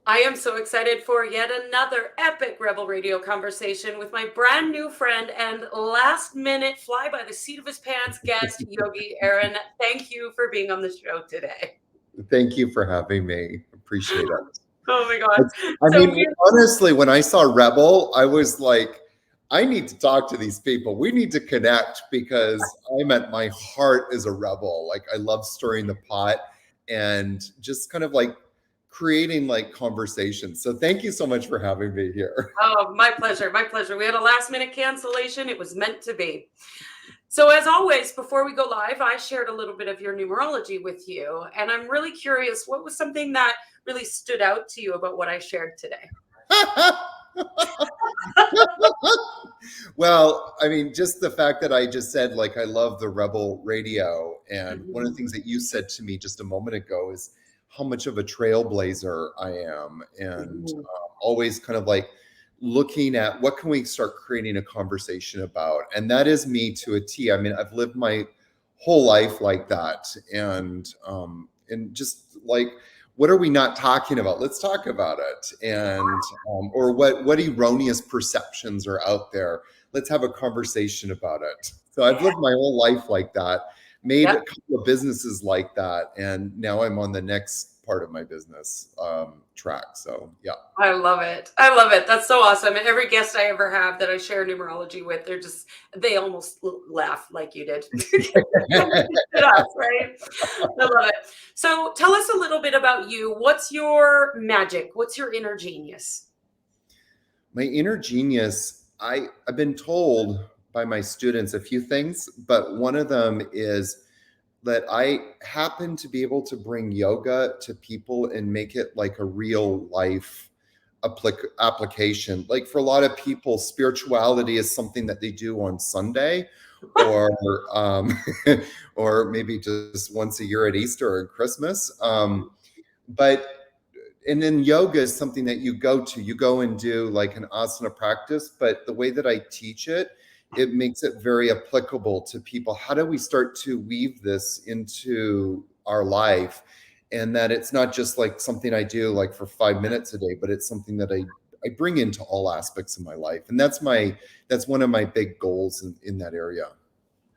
I am so excited for yet another epic Rebel Radio conversation with my brand new friend and last minute fly by the seat of his pants guest, Yogi Aaron. Thank you for being on the show today. Thank you for having me. Appreciate it. Oh my God. It's- I So mean, we honestly, when I saw Rebel, I was like, I need to talk to these people. We need to connect because I'm at my heart is a rebel. Like I love stirring the pot and just kind of like creating like conversations. So thank you so much for having me here. Oh, my pleasure. My pleasure. We had a last minute cancellation. It was meant to be. So, as always, before we go live, I shared a little bit of your numerology with you. And I'm really curious what was something that really stood out to you about what I shared today? Well, I mean, just the fact that I just said, like, I love the Rebel radio. And one of the Mhm. things that you said to me just a moment ago is how much of a trailblazer I am. And Mhm. always kind of like looking at what can we start creating a conversation about. And that is me to a T. I mean, I've lived my whole life like that. And just like, what are we not talking about? Let's talk about it. And or what erroneous perceptions are out there. Let's have a conversation about it. So I've Yeah. lived my whole life like that, made Yep. a couple of businesses like that, and now I'm on the next part of my business track. So yeah. I love it. I love it. That's so awesome. And every guest I ever have that I share numerology with, they almost laugh like you did. It us, right? I love it. So tell us a little bit about you. What's your magic? What's your inner genius? My inner genius, I've been told by my students a few things, but one of them is that I happen to be able to bring yoga to people and make it like a real life application. Like for a lot of people, spirituality is something that they do on Sunday or or maybe just once a year at Easter or Christmas. But and then yoga is something that you go and do like an asana practice, but the way that I teach it, it makes it very applicable to people. How do we start to weave this into our life, and that it's not just like something I do like for 5 minutes a day, but it's something that I bring into all aspects of my life. And that's one of my big goals in that area.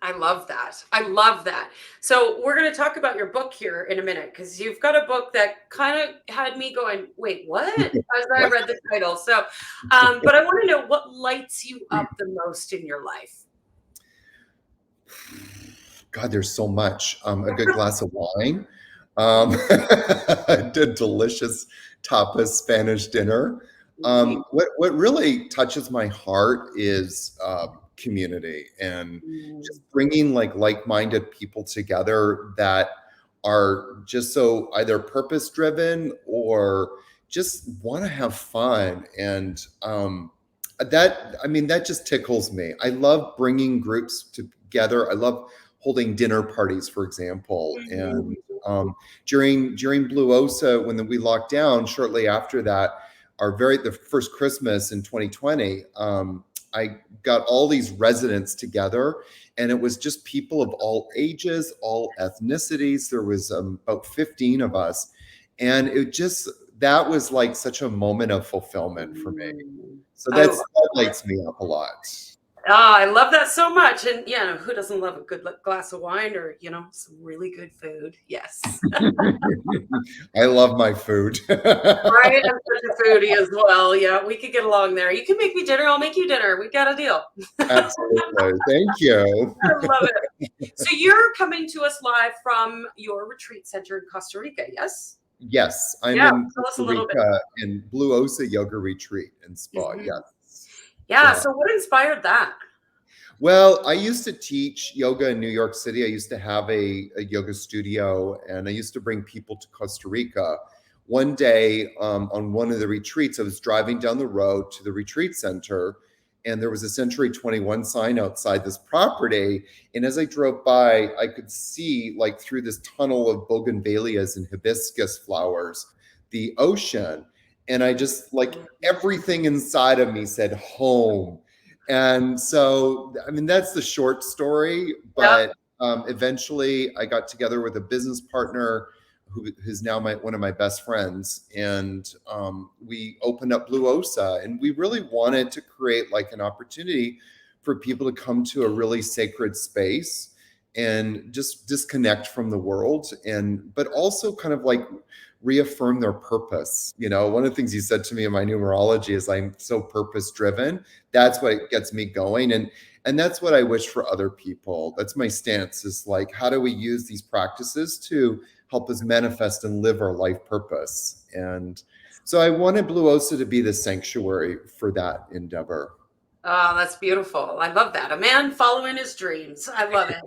I love that. I love that. So we're going to talk about your book here in a minute because you've got a book that kind of had me going, "Wait, what?" As I What? read the title. So, but I want to know what lights you up the most in your life. God, there's so much. A good glass of wine, a delicious tapas Spanish dinner. Mhm. What really touches my heart is community and Mm. just bringing like-minded people together that are just so either purpose driven or just want to have fun. And that, I mean, that just tickles me. I love bringing groups together. I love holding dinner parties, for example. And Mhm. during Blue Osa, when we locked down, shortly after that, the first Christmas in 2020, I got all these residents together, and it was just people of all ages, all ethnicities. There was about 15 of us, and that was like such a moment of fulfillment for me. Mm. So I love that that. lights me up a lot. I love that so much. And yeah, who doesn't love a good glass of wine or, some really good food? Yes. I love my food. Right? I'm such a foodie as well. Yeah, we could get along there. You can make me dinner, I'll make you dinner. We got a deal. Absolutely. Thank you. I love it. So you're coming to us live from your retreat center in Costa Rica, yes? Yes, I'm Yeah, in tell us a Costa little bit. Rica in Blue Osa Yoga Retreat and Spa. Mhm. Yes. Yeah, Yeah. so what inspired that? Well, I used to teach yoga in New York City. I used to have a yoga studio, and I used to bring people to Costa Rica. One day on one of the retreats, I was driving down the road to the retreat center, and there was a Century 21 sign outside this property. And as I drove by, I could see, like through this tunnel of bougainvilleas and hibiscus flowers, the ocean. And I just, like, everything inside of me said home. And so, I mean, that's the short story. Yep. But eventually, I got together with a business partner who's now one of my best friends, and we opened up Blue Osa, and we really wanted to create like an opportunity for people to come to a really sacred space and just disconnect from the world, and but also kind of like reaffirm their purpose. You know, one of the things you said to me in my numerology is I'm so purpose driven. That's what gets me going. And that's what I wish for other people. That's my stance, is like, how do we use these practices to help us manifest and live our life purpose? And so I wanted Blue Osa to be the sanctuary for that endeavor. Oh, that's beautiful. I love that. A man following his dreams. I love it.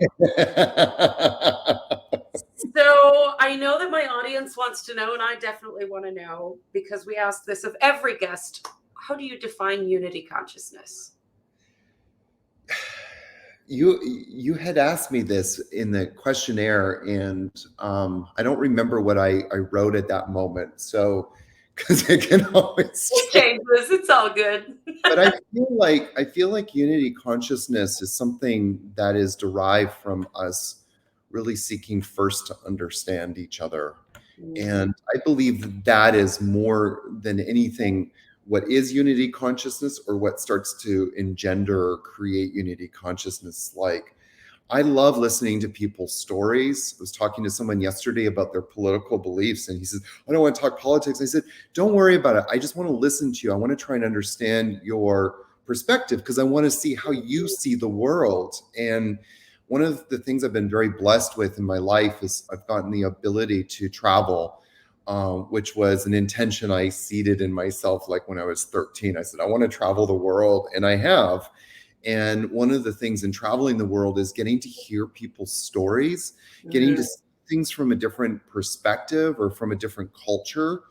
So I know that my audience wants to know, and I definitely want to know, because we ask this of every guest: how do you define unity consciousness? You had asked me this in the questionnaire, and I don't remember what I wrote at that moment. So, because it can always It change. changes. It's all good. But I feel like unity consciousness is something that is derived from us really seeking first to understand each other. Mhm. And I believe that that is more than anything what is unity consciousness, or what starts to engender or create unity consciousness. Like, I love listening to people's stories. I was talking to someone yesterday about their political beliefs, and he says, I don't want to talk politics. I said, don't worry about it. I just want to listen to you. I want to try and understand your perspective, because I want to see how you see the world. And one of the things I've been very blessed with in my life is I've gotten the ability to travel, which was an intention I seeded in myself. Like when I was 13, I said, I want to travel the world, and I have. And one of the things in traveling the world is getting to hear people's stories, getting to Mhm. see things from a different perspective or from a different culture,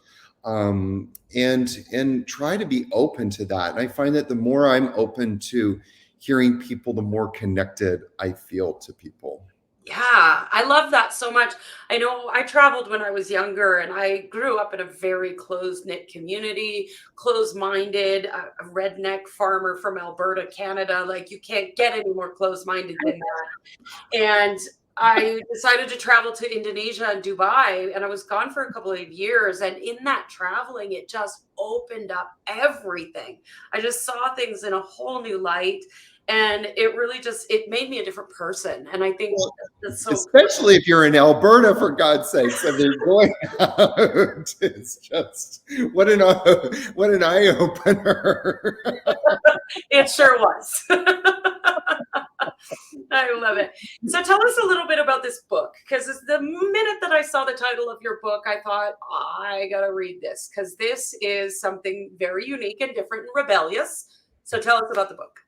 and try to be open to that. And I find that the more I'm open to hearing people, the more connected I feel to people. Yeah, I love that so much. I know I traveled when I was younger, and I grew up in a very close knit community, closed minded, a redneck farmer from Alberta, Canada. Like, you can't get any more closed minded than that. And I decided to travel to Indonesia and Dubai, and I was gone for a couple of years. And in that traveling, it just opened up everything. I just saw things in a whole new light. And it really just it made me a different person. And I think Well, that's so especially if you're in Alberta, for God's sakes. I mean, going out is just what an eye opener. it sure was. I love it. So tell us a little bit about this book, because the minute that I saw the title of your book, I thought, I got to read this, because this is something very unique and different and rebellious. So tell us about the book.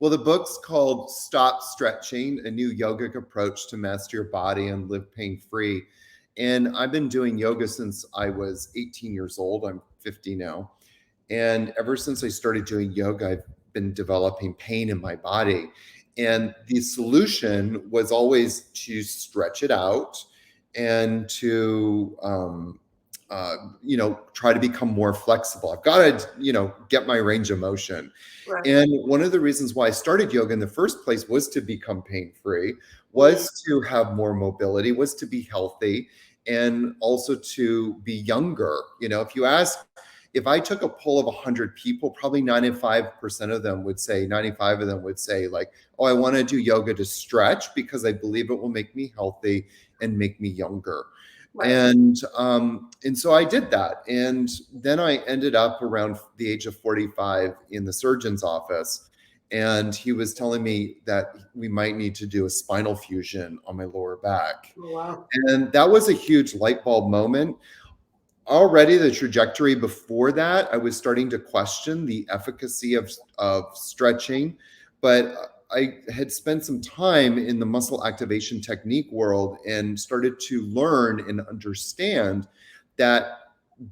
Well, the book's called Stop Stretching, a new yogic approach to master your body and live pain free. And I've been doing yoga since I was 18 years old. I'm 50 now. And ever since I started doing yoga, I've been developing pain in my body. And the solution was always to stretch it out and to, try to become more flexible. I've got to, get my range of motion. Right. And one of the reasons why I started yoga in the first place was to become pain free, Mm, was to have more mobility, was to be healthy, and also to be younger. You know, if I took a poll of 100 people, probably 95% of them would say, 95 of them would say, like, oh, I want to do yoga to stretch because I believe it will make me healthy and make me younger. right. And so I did that. And then I ended up around the age of 45 in the surgeon's office. And he was telling me that we might need to do a spinal fusion on my lower back. Oh, wow. And that was a huge light bulb moment. Already the trajectory before that, I was starting to question the efficacy of stretching, but I had spent some time in the muscle activation technique world and started to learn and understand that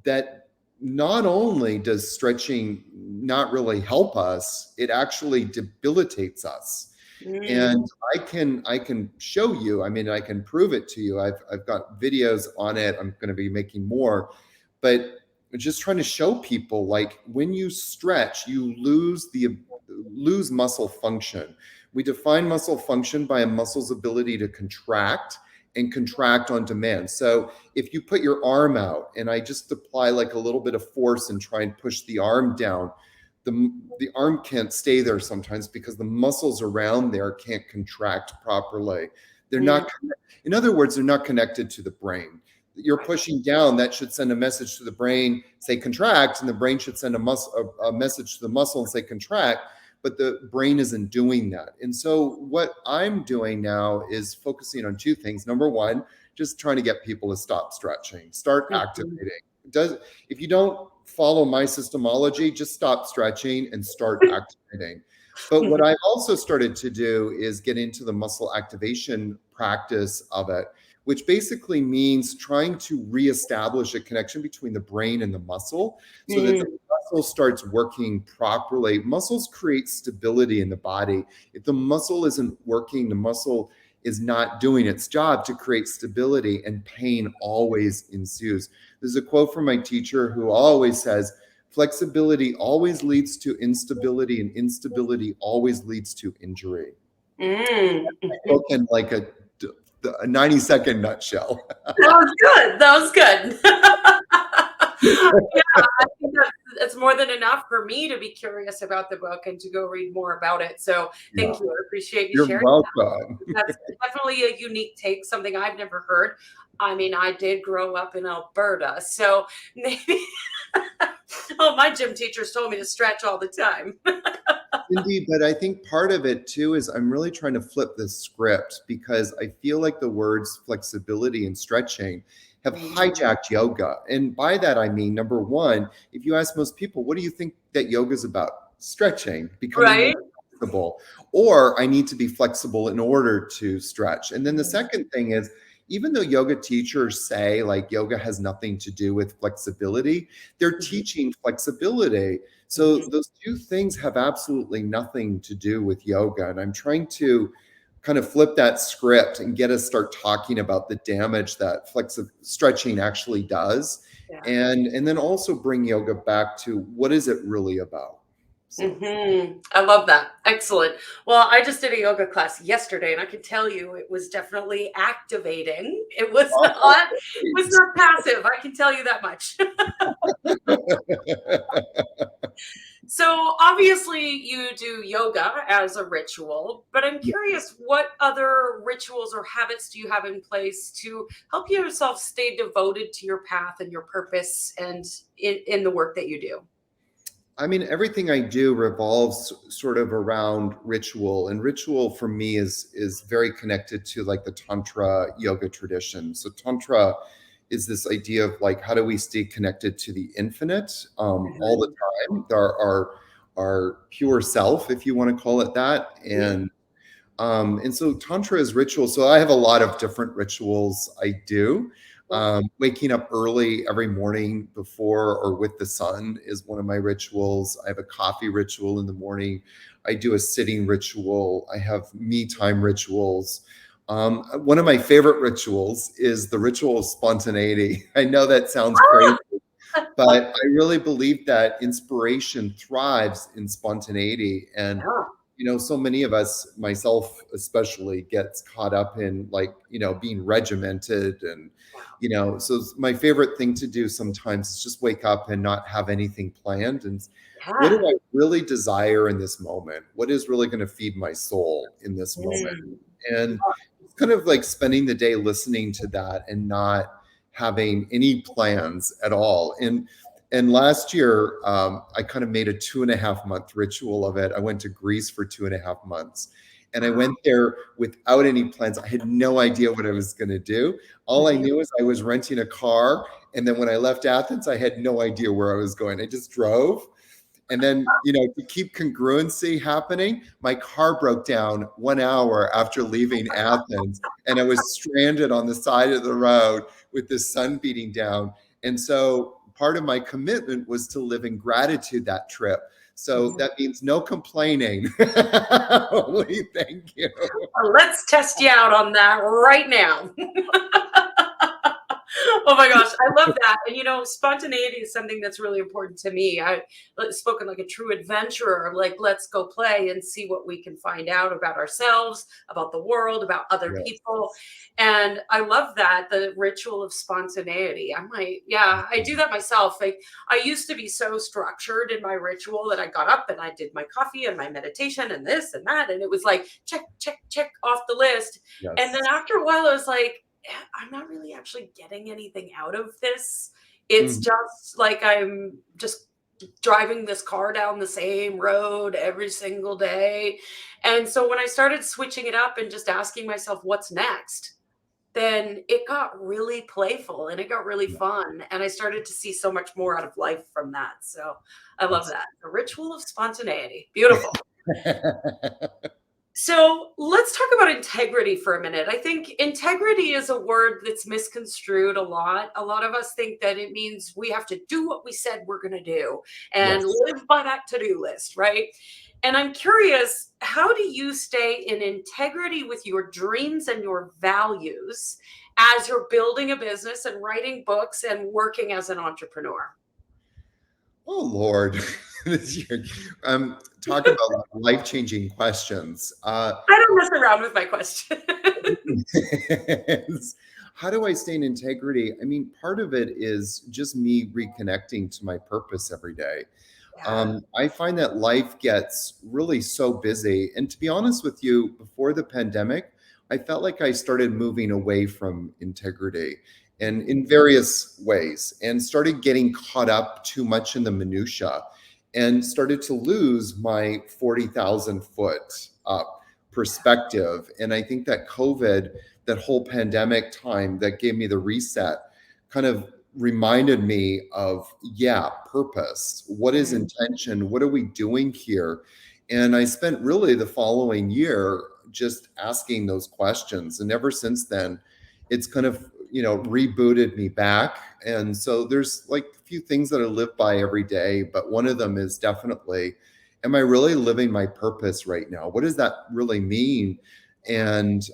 that not only does stretching not really help us, it actually debilitates us. Mm, And I can show you, I mean, I can prove it to you. I've got videos on it. I'm going to be making more, but just trying to show people, like, when you stretch, you lose muscle function. We define muscle function by a muscle's ability to contract and contract on demand. So if you put your arm out and I just apply like a little bit of force and try and push the arm down, the arm can't stay there sometimes because the muscles around there can't contract properly. They're Mm, not, in other words, they're not connected to the brain. You're pushing down, that should send a message to the brain, say contract, and the brain should send a message to the muscle and say contract, but the brain isn't doing that. And so what I'm doing now is focusing on two things. Number one, just trying to get people to stop stretching, start mhm, activating. Does If you don't follow my systemology, just stop stretching and start activating. But what I've also started to do is get into the muscle activation practice of it, which basically means trying to reestablish a connection between the brain and the muscle so that the mm, muscle starts working properly. Muscles create stability in the body. If the muscle isn't working, the muscle is not doing its job to create stability, and pain always ensues. There's a quote from my teacher who always says, flexibility always leads to instability, and instability always leads to injury. mm, Book mhm. in like a 90-second nutshell. That was good. That was good. Yeah, I think that's more than enough for me to be curious about the book and to go read more about it. So Yeah, thank you. I appreciate you you're sharing. welcome. That's definitely a unique take, something I've never heard. I mean, I did grow up in Alberta, so maybe oh, my gym teachers told me to stretch all the time. Indeed, but I think part of it too is I'm really trying to flip the script because I feel like the words flexibility and stretching have Mm, hijacked yoga. And by that, I mean, number one, if you ask most people, what do you think that yoga is about? Stretching, becoming more right? flexible, or I need to be flexible in order to stretch. And then the Mhm, second thing is, even though yoga teachers say like yoga has nothing to do with flexibility, they're mhm, teaching flexibility. So mhm, those two things have absolutely nothing to do with yoga. And I'm trying to kind of flip that script and get us start talking about the damage that stretching actually does. yeah. And then also bring yoga back to what is it really about? So I love that. Excellent. Well, I just did a yoga class yesterday, and I can tell you it was definitely activating. oh, It was not passive. I can tell you that much. So obviously you do yoga as a ritual, but I'm yeah. curious, what other rituals or habits do you have in place to help yourself stay devoted to your path and your purpose and in the work that you do? I mean, everything I do revolves sort of around ritual, and ritual for me is very connected to like the tantra yoga tradition. So tantra is this idea of like how do we stay connected to the infinite all the Mhm. time, our pure self, if you want to call it that, and so Tantra is ritual. So I have a lot of different rituals I do. Waking up early every morning before or with the sun is one of my rituals. I have a coffee ritual in the morning. I do a sitting ritual. I have me time rituals. One of my favorite rituals is the ritual of spontaneity. I know that sounds crazy, but I really believe that inspiration thrives in spontaneity. And Yeah. so many of us, myself especially, gets caught up in like, being regimented. And, so my favorite thing to do sometimes is just wake up and not have anything planned. And what do Yeah. I really desire in this moment? What is really going to feed my soul in this moment? Mm. And it's kind of like spending the day listening to that and not having any plans at all. And last year, I kind of made a 2.5 month ritual of it. I went to Greece for 2.5 months. And I went there without any plans. I had no idea what I was going to do. All I Mhm. knew is I was renting a car. And then when I left Athens, I had no idea where I was going. I just drove. And then, to keep congruency happening, my car broke down 1 hour after leaving Athens. And I was stranded on the side of the road with the sun beating down. And so part of my commitment was to live in gratitude that trip. So Mhm. that means no complaining. Only thank you. Let's test you out on that right now. Oh my gosh, I love that. And spontaneity is something that's really important to me. I spoken like a true adventurer, like let's go play and see what we can find out about ourselves, about the world, about other Yes. people. And I love that, the ritual of spontaneity. I'm like, yeah, I do that myself. Like I used to be so structured in my ritual that I got up and I did my coffee and my meditation and this and that. And it was like check, check, check off the list. And then Yes. after a while, I was like, I'm not really actually getting anything out of this. It's Mhm. just like I'm just driving this car down the same road every single day. And so when I started switching it up and just asking myself, what's next? Then it got really playful and it got really Yeah. fun. And I started to see so much more out of life from that. So I love That's that. The ritual of spontaneity. Beautiful. So let's talk about integrity for a minute. I think integrity is a word that's misconstrued a lot. A lot of us think that it means we have to do what we said we're going to do and yes. live by that to do list, right? And I'm curious, how do you stay in integrity with your dreams and your values as you're building a business and writing books and working as an entrepreneur? Oh Lord, this year, talk about life-changing questions. I don't mess around with my question. How do I stay in integrity? I mean, part of it is just me reconnecting to my purpose every day. Yeah. I find that life gets really so busy. And to be honest with you, before the pandemic, I felt like I started moving away from integrity and in various ways and started getting caught up too much in the minutia and started to lose my 40,000 foot perspective. And I think that COVID, that whole pandemic time that gave me the reset, kind of reminded me of, yeah, purpose. What is Mm, intention? What are we doing here? And I spent really the following year just asking those questions. And ever since then, it's kind of, rebooted me back. And so there's like a few things that I live by every day, but one of them is definitely, am I really living my purpose right now? What does that really mean? And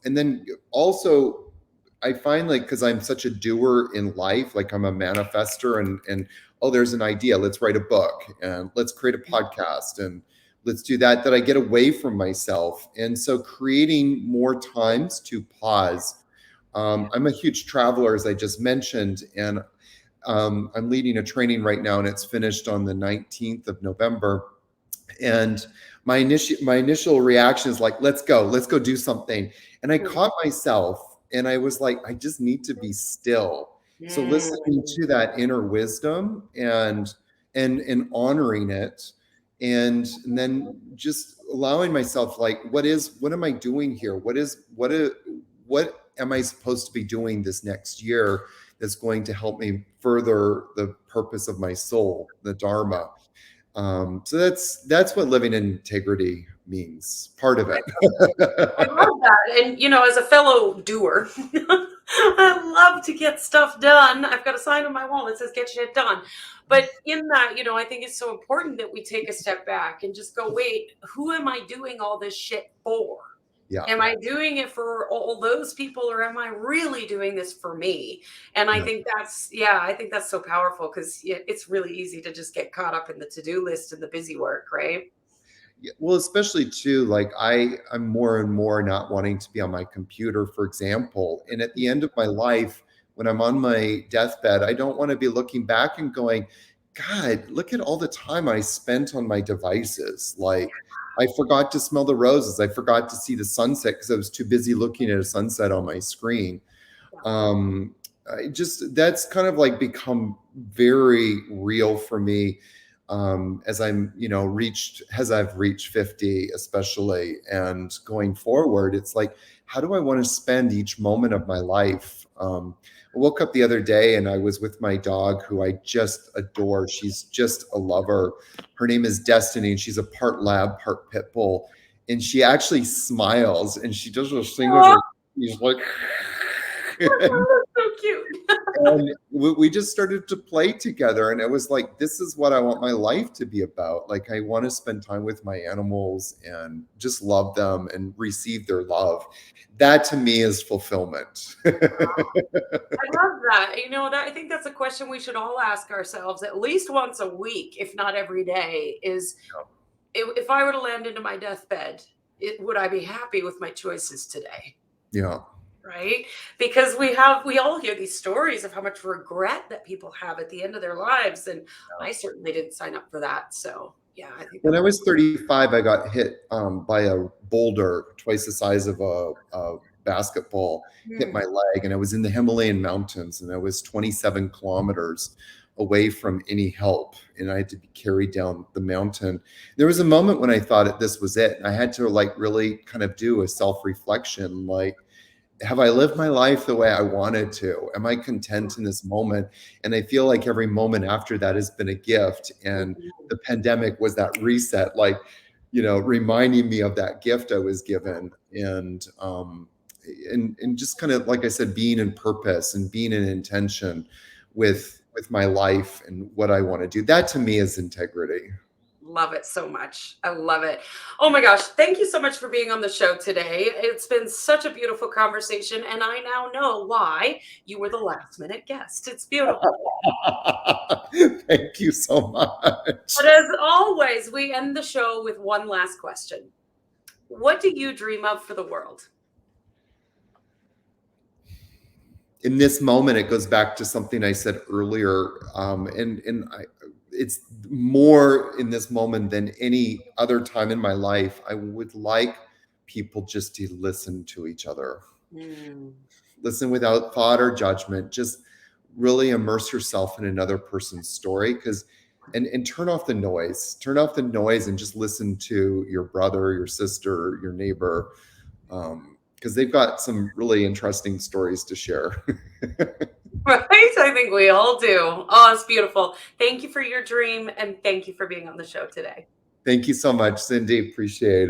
then also I find, like, because I'm such a doer in life, like I'm a manifester, and oh, there's an idea, let's write a book and let's create a podcast and let's do that, that I get away from myself. And so creating more times to pause. yeah. I'm a huge traveler, as I just mentioned, and I'm leading a training right now, and it's finished on the 19th of November. And my initial reaction is like, let's go do something. And I Mm, caught myself and I was like, I just need to be still. So listening mm. to that inner wisdom and honoring it, and then just allowing myself, like, what am I doing here? What am I supposed to be doing this next year that's going to help me further the purpose of my soul, the Dharma? So that's what living in integrity means. Part of Right. it. I love that. And, as a fellow doer, I love to get stuff done. I've got a sign on my wall that says get shit done. But in that, I think it's so important that we take a step back and just go, wait, who am I doing all this shit for? Yeah. Am I doing it for all those people or am I really doing this for me? And I Yeah. think I think that's so powerful because it's really easy to just get caught up in the to do list and the busy work, right? Yeah, well, especially too, like I'm more and more not wanting to be on my computer, for example. And at the end of my life, when I'm on my deathbed, I don't want to be looking back and going, God, look at all the time I spent on my devices. Like, I forgot to smell the roses. I forgot to see the sunset because I was too busy looking at a sunset on my screen. Yeah. um I just, that's kind of like become very real for me, as I've reached 50 especially, and going forward, it's like, how do I want to spend each moment of my life? I woke up the other day and I was with my dog, who I just adore. She's just a lover. Her name is Destiny, and she's a part lab, part pit bull, and she actually smiles and she does those things with Aw, her, she's like that's so cute. And we just started to play together. And it was like, this is what I want my life to be about. Like, I want to spend time with my animals and just love them and receive their love. That to me is fulfillment. I love that. That I think that's a question we should all ask ourselves at least once a week, if not every day, is if I were to land into my deathbed, would I be happy with my choices today? Yeah. Right? Because we all hear these stories of how much regret that people have at the end of their lives. And I certainly didn't sign up for that. So yeah, I think When that I was 35, I got hit by a boulder twice the size of a basketball, hit my leg, and I was in the Himalayan mountains, and I was 27 kilometers away from any help, and I had to be carried down the mountain. There was a moment when I thought that this was it. And I had to like really kind of do a self-reflection, like, have I lived my life the way I wanted to? Am I content in this moment? And I feel like every moment after that has been a gift. And the pandemic was that reset, like, reminding me of that gift I was given. And just kind of, like I said, being in purpose and being in intention with my life and what I want to do. That to me is integrity. love it so much. I love it. Oh my gosh. Thank you so much for being on the show today. It's been such a beautiful conversation. And I now know why you were the last minute guest. It's beautiful. Thank you so much. But as always, we end the show with one last question. What do you dream of for the world? In this moment, it goes back to something I said earlier, it's more in this moment than any other time in my life. I would like people just to listen to each other, Mm. listen without thought or judgment, just really immerse yourself in another person's story, because and turn off the noise and just listen to your brother, your sister, your neighbor, because they've got some really interesting stories to share. Right? I think we all do. Oh, it's beautiful. Thank you for your dream and thank you for being on the show today. Thank you so much, Cindy. Appreciate it.